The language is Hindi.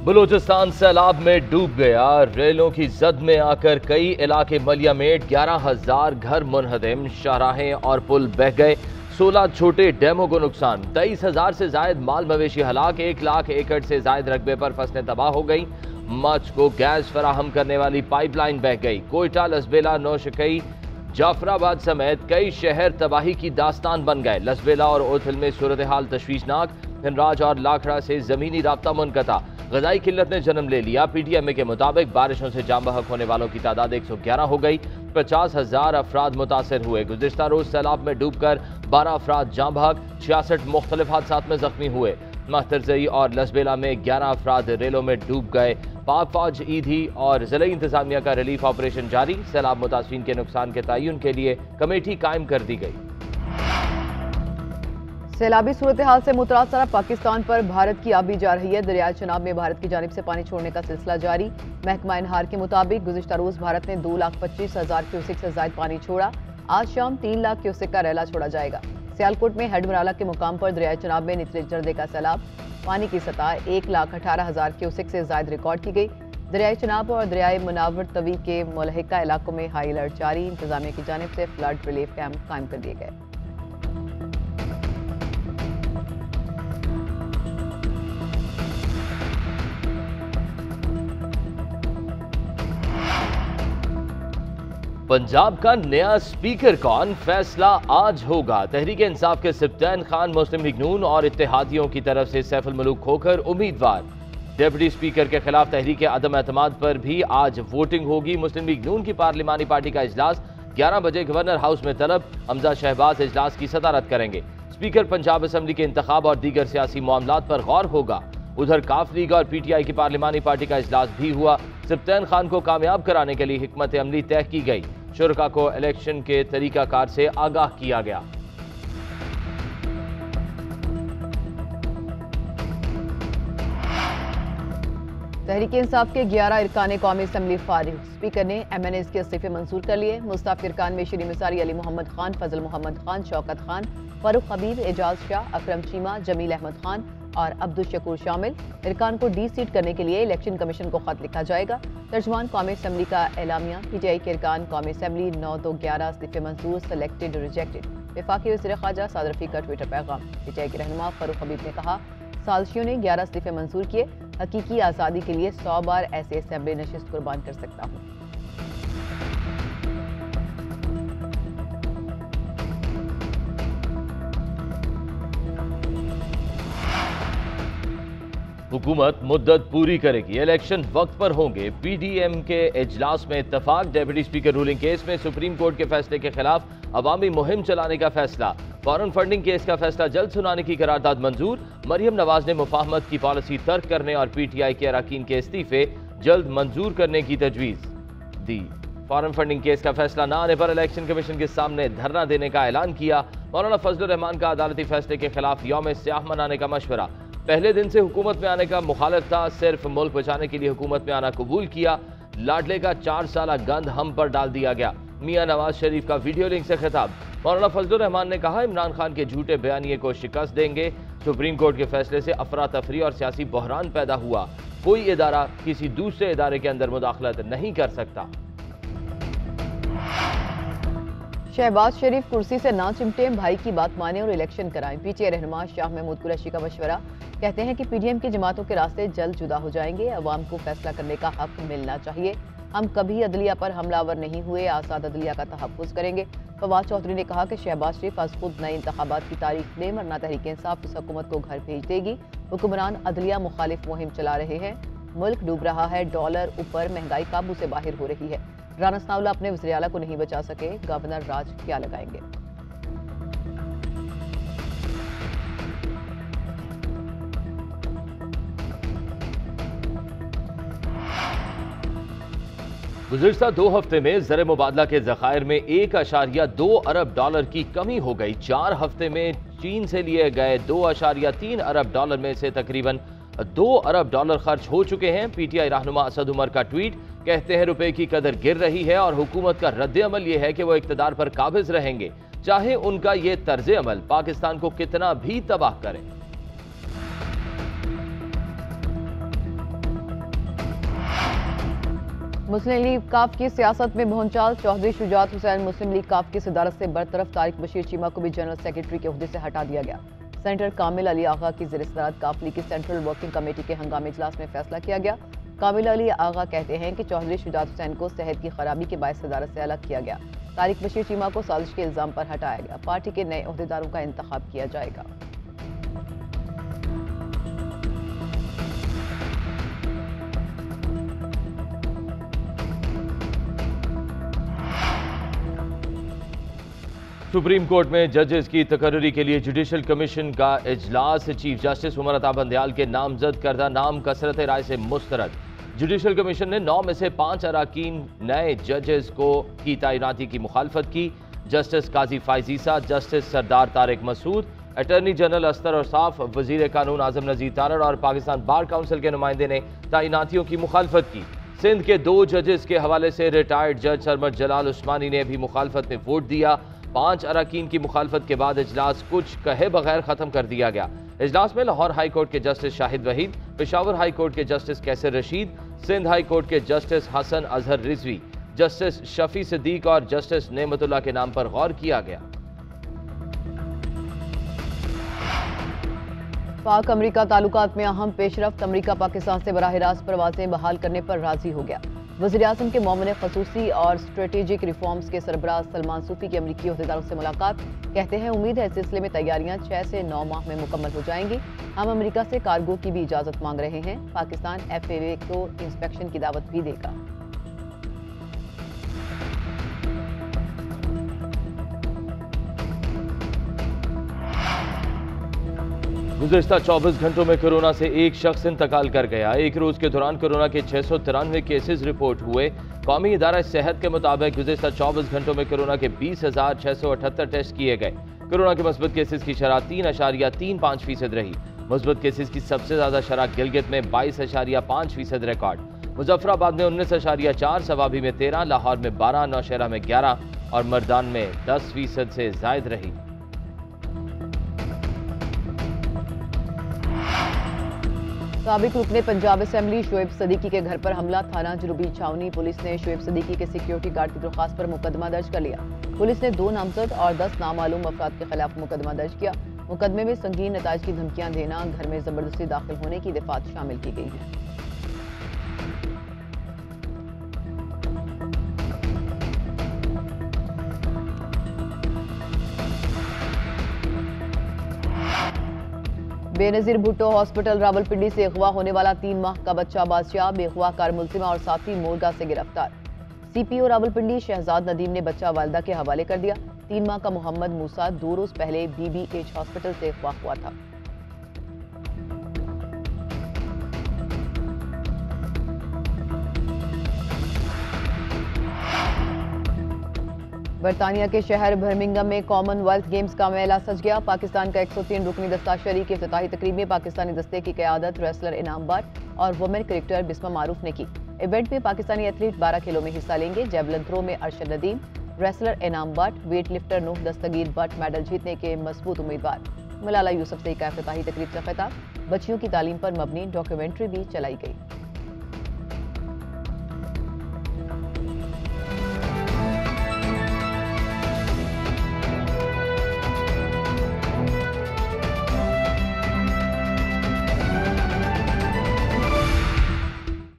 बलूचिस्तान सैलाब में डूब गया। रेलों की जद में आकर कई इलाके मलियामेट, 11,000 घर मुनहदम, शाहराहें और पुल बह गए। 16 छोटे डैमों को नुकसान, 23,000 से जायद माल मवेशी हलाक, 1 लाख एकड़ से जायद रकबे पर फसलें तबाह हो गई। मच को गैस फराहम करने वाली पाइपलाइन बह गई। कोयटा, लसबेला, नौशकई, जाफराबाद समेत कई शहर तबाही की दास्तान बन गए। लसबेला और ओथल में सूरत हाल तशवीशनाक, हिंदराज और लाखड़ा से जमीनी राब्ता मुनक़ता। ग़ज़ाई किल्लत ने जन्म ले लिया। PTMA के मुताबिक बारिशों से जाम बहक होने वालों की तादाद 111 हो गई। 50,000 अफराद मुतासर हुए। गुज़िश्ता रोज सैलाब में डूबकर 12 अफराद जाम बहक, 66 मुख्तलिफ हादसात में जख्मी हुए। महतरजई और लसबेला में 11 अफराद रेलों में डूब गए। पाक फौज, ईदी और ज़िला इंतजामिया का रिलीफ ऑपरेशन जारी। सैलाब मुतासरीन के नुकसान के तयन के लिए कमेटी कायम कर दी गई। सैलाबी सूरत हाल से मुतासरा पाकिस्तान पर भारत की आबी जा रही है। दरियाए चनाब में भारत की जानिब से पानी छोड़ने का सिलसिला जारी। महकमा इनहार के मुताबिक गुज़िश्ता रोज भारत ने 2,25,000 क्यूसेक से जायद पानी छोड़ा। आज शाम 3 लाख क्यूसेक का रैला छोड़ा जाएगा। सियालकोट में हेडमराला के मुकाम पर दरियाए चनाब में निचले जर्दे का सैलाब, पानी की सतह 1,18,000 क्यूसेक से जायद रिकॉर्ड की गई। दरियाए चनाब और दरियाए मुनावर तवी के मुलहिका इलाकों में हाई अलर्ट जारी। इंतजामिया की जानिब से फ्लड रिलीफ कैंप कायम कर दिए गए। पंजाब का नया स्पीकर कौन, फैसला आज होगा। तहरीक इंसाफ के सिब्तैन खान मुस्लिम लीग नून और इत्तेहादियों की तरफ से सैफुल मुल्क खोखर उम्मीदवार। डिप्टी स्पीकर के खिलाफ तहरीक अदम एतमाद पर भी आज वोटिंग होगी। मुस्लिम लीग नून की पार्लिमानी पार्टी का इजलास 11 बजे गवर्नर हाउस में तलब। हमजा शहबाज इजलास की सदारत करेंगे। स्पीकर पंजाब असम्बली के इंतखाब और दीगर सियासी मामलात पर गौर होगा। उधर काफ लीग और PTI की पार्लिमानी पार्टी का इजलास भी हुआ। सिब्तैन खान को कामयाब कराने के लिए हिकमत अमली तय की गई। शुरका को इलेक्शन के तरीकाकार से आगाह किया गया। तहरीक इंसाफ के 11 इरकान कौमी असम्बली फारिग। स्पीकर ने MNAs के इस्तीफे मंजूर कर लिए। मुस्तफ़ इरकान में शरी मिसारी, अली मोहम्मद खान, फजल मोहम्मद खान, शौकत खान, फारूक हबीब, एजाज शाह, अकरम चीमा, जमील अहमद खान और अब्दुल शकूर शामिल। इरकान को डी-सीट करने के लिए इलेक्शन कमीशन को खत लिखा जाएगा। तर्जुमान कौमी असम्बली का एलामिया। PTI के इरकान कौमी असम्बली 9-2-11 इस्तीफे मंजूर, सेलेक्टेड, रिजेक्टेड। वफाकी वज़ीर ख़ारजा साद रफ़ीक का ट्विटर पैगाम। PTI के रहनुमा फारूक हबीब ने कहा, सालसियों ने 11 इस्तीफे मंजूर किए। हकीकी आज़ादी के लिए 100 बार ऐसे असम्बली नशिस्त कुर्बान कर सकता हूँ। हुकूमत मुद्दत पूरी करेगी, इलेक्शन वक्त पर होंगे। PDM के इजलास में इत्तफाक। डेप्यूटी स्पीकर रूलिंग केस में सुप्रीम कोर्ट के फैसले के खिलाफ अवामी मुहिम चलाने का फैसला। फॉरेन फंडिंग केस का फैसला जल्द सुनाने की करारदाद मंजूर। मरियम नवाज ने मुफाहमत की पॉलिसी तर्क करने और PTI के अरकान के इस्तीफे जल्द मंजूर करने की तजवीज़ दी। फॉरेन फंडिंग केस का फैसला न आने पर इलेक्शन कमीशन के सामने धरना देने का ऐलान किया। मौलाना फजलुर रहमान का अदालती फैसले के खिलाफ यौम स्याह मनाने का मशवरा। पहले दिन से हुकूमत में आने का मुखालिफ था, सिर्फ मुल्क बचाने के लिए हुकूमत में आना कबूल किया। लाडले का 4 साला गंद हम पर डाल दिया गया। मियां नवाज शरीफ का वीडियो लिंक से खिताब। मौलाना फजलुर रहमान ने कहा, इमरान खान के झूठे बयानिए को शिकस्त देंगे। सुप्रीम कोर्ट के फैसले से अफरा तफरी और सियासी बहरान पैदा हुआ। कोई इदारा किसी दूसरे इदारे के अंदर मुदाखलत नहीं कर सकता। शहबाज शरीफ कुर्सी से ना चिमटे, भाई की बात माने और इलेक्शन कराएं। PTI रहनुमा शाह महमूद कुरैशी का मशवरा। कहते हैं कि PDM की जमातों के रास्ते जल्द जुदा हो जाएंगे। अवाम को फैसला करने का हक मिलना चाहिए। हम कभी अदलिया पर हमलावर नहीं हुए, आज़ाद अदलिया का तहफ़्फ़ुज़ करेंगे। फवाद चौधरी ने कहा कि शहबाज शरीफ आज खुद नए इंतखाबात की तारीख दे, वरना तहरीक इंसाफ इस हुकूमत को घर भेज देगी। हुक्मरान अदलिया मुखालिफ मुहिम चला रहे हैं। मुल्क डूब रहा है, डॉलर ऊपर, महंगाई काबू से बाहर हो रही है। राना सनाउल्लाह अपने वज़ीर आला को नहीं बचा सके, गवर्नर राज क्या लगाएंगे। गुज़िश्ता 2 हफ्ते में ज़र मुबादला के ज़खायर में 1.2 अरब डॉलर की कमी हो गई। 4 हफ्ते में चीन से लिए गए 2.3 अरब डॉलर में से तकरीबन 2 अरब डॉलर खर्च हो चुके हैं। PTI रहनुमा असद उमर का ट्वीट। कहते हैं रुपए की कदर गिर रही है और हुकूमत का रद्द अमल यह है कि वो इक़्तिदार पर काबिज रहेंगे, चाहे उनका ये तर्ज अमल पाकिस्तान को कितना भी तबाह करे। मुस्लिम लीग काफ की सियासत में भौंचाल। चौधरी शुजात हुसैन मुस्लिम लीग काफ की सदारत से बरतरफ। तारिक बशीर चीमा को भी जनरल सेक्रेटरी के ओहदे से हटा दिया गया। सेनेटर कामिल अली आगा की ज़ेर सदारत काफ लीग की सेंट्रल वर्किंग कमेटी के हंगामी इजलास में फैसला किया गया। कामिल अली आगा कहते हैं कि चौधरी शुजात हुसैन को सेहत की खराबी के बायस सदारत से अलग किया गया। तारिक बशीर चीमा को साजिश के इल्जाम पर हटाया गया। पार्टी के नए ओहदेदारों का इंतखाब किया जाएगा। सुप्रीम कोर्ट में जजेस की तकर्री के लिए जुडिशल कमीशन का इजलास। चीफ जस्टिस उमर अता बंदयाल के नामजद करदा नाम कसरत राय से मुस्तरद। जुडिशल कमीशन ने 9 में से 5 अराकीन नए जजेस की तैनाती की मुखालफत की। जस्टिस काजी फाइजीसा, जस्टिस सरदार तारिक मसूद, अटर्नी जनरल अस्तर और साफ, वजीर कानून आजम नजीर तारड़ और पाकिस्तान बार काउंसिल के नुमाइंदे ने तैनातियों की मुखालफत की। सिंध के 2 जजेस के हवाले से रिटायर्ड जज सरमद जलाल उस्मानी ने भी मुखालफत में वोट दिया। 5 अराकीन की मुखालफत के बाद इजलास कुछ कहे बगैर खत्म कर दिया गया। इजलास में लाहौर हाई कोर्ट के justice Shahid Waheed, Peshawar high court के जस्टिस कैसर रशीद, सिंध हाई कोर्ट के जस्टिस हसन अजहर रिजवी, जस्टिस शफी सिद्दीक और जस्टिस नेमतुल्लाह के नाम पर गौर किया गया। पाक अमरीका ताल्लुकात में अहम पेशरफ्त। अमरीका पाकिस्तान से बराह रास्त परवाजें बहाल करने पर राजी हो गया। वज़ीर आज़म के मोमिन खसूसी और स्ट्रेटेजिक रिफॉर्म्स के सरबराह सलमान सूफी की अमरीकी ओहदेदारों से मुलाकात। कहते हैं उम्मीद है इस सिलसिले में तैयारियां 6 से 9 माह में मुकम्मल हो जाएंगी। हम अमरीका से कार्गो की भी इजाज़त मांग रहे हैं। पाकिस्तान FAA को इंस्पेक्शन की दावत भी देगा। गुज़िश्ता 24 घंटों में कोरोना से एक शख्स इंतकाल कर गया। एक रोज के दौरान कोरोना के 693 केसेस रिपोर्ट हुए। कौमी इदारा सेहत के मुताबिक गुज़िश्ता 24 घंटों में कोरोना के 20,678 टेस्ट किए गए। कोरोना के मुस्बत केसेस की शरह 3.35% रही। मुस्बत केसेस की सबसे ज्यादा शरह गिलगित में 22.5% रिकॉर्ड। मुजफ्फराबाद में 19.4, सवाबी में 13, लाहौर में 12, नौशहरा में 11 और मर्दान में 10% से जायद रही। साबिक रुकने पंजाब असेंबली शोएब सदीकी के घर पर हमला। थाना जनूबी छावनी पुलिस ने शोएब सदीकी के सिक्योरिटी गार्ड की दरख्वास्त पर मुकदमा दर्ज कर लिया। पुलिस ने 2 नामजद और 10 नामालूम अफराद के खिलाफ मुकदमा दर्ज किया। मुकदमे में संगीन नताइज की धमकियां देना, घर में जबरदस्ती दाखिल होने की दफात शामिल की गई है। बेनजीर भुट्टो हॉस्पिटल रावलपिंडी से अगवा होने वाला 3 माह का बच्चा बादशाह बेगवा कार मुलजिमा और साथी मोरगा से गिरफ्तार। CPO रावलपिंडी शहजाद नदीम ने बच्चा वालिदा के हवाले कर दिया। 3 माह का मोहम्मद मूसा 2 रोज पहले BBH हॉस्पिटल से अगवा हुआ था। बरतानिया के शहर बर्मिंघम में कॉमनवेल्थ गेम्स का मेला सज गया। पाकिस्तान का 103 रुकनी दस्ता शरीक इफ्तिताही तकरीब में पाकिस्तानी दस्ते की क़यादत रेसलर इनाम बट और वुमेन क्रिकेटर बिस्मा मारूफ ने की। इवेंट में पाकिस्तानी एथलीट 12 खेलों में हिस्सा लेंगे। जेवलिन थ्रो में Arshad Nadeem, wrestler Inam Butt, weight lifter Nooh Dastgir Butt medal जीतने के मजबूत उम्मीदवार। मलाला यूसुफजई का इफ्तिताही तकरीब से खिताब। बच्चियों की तालीम पर मबनी डॉक्यूमेंट्री भी चलाई गई।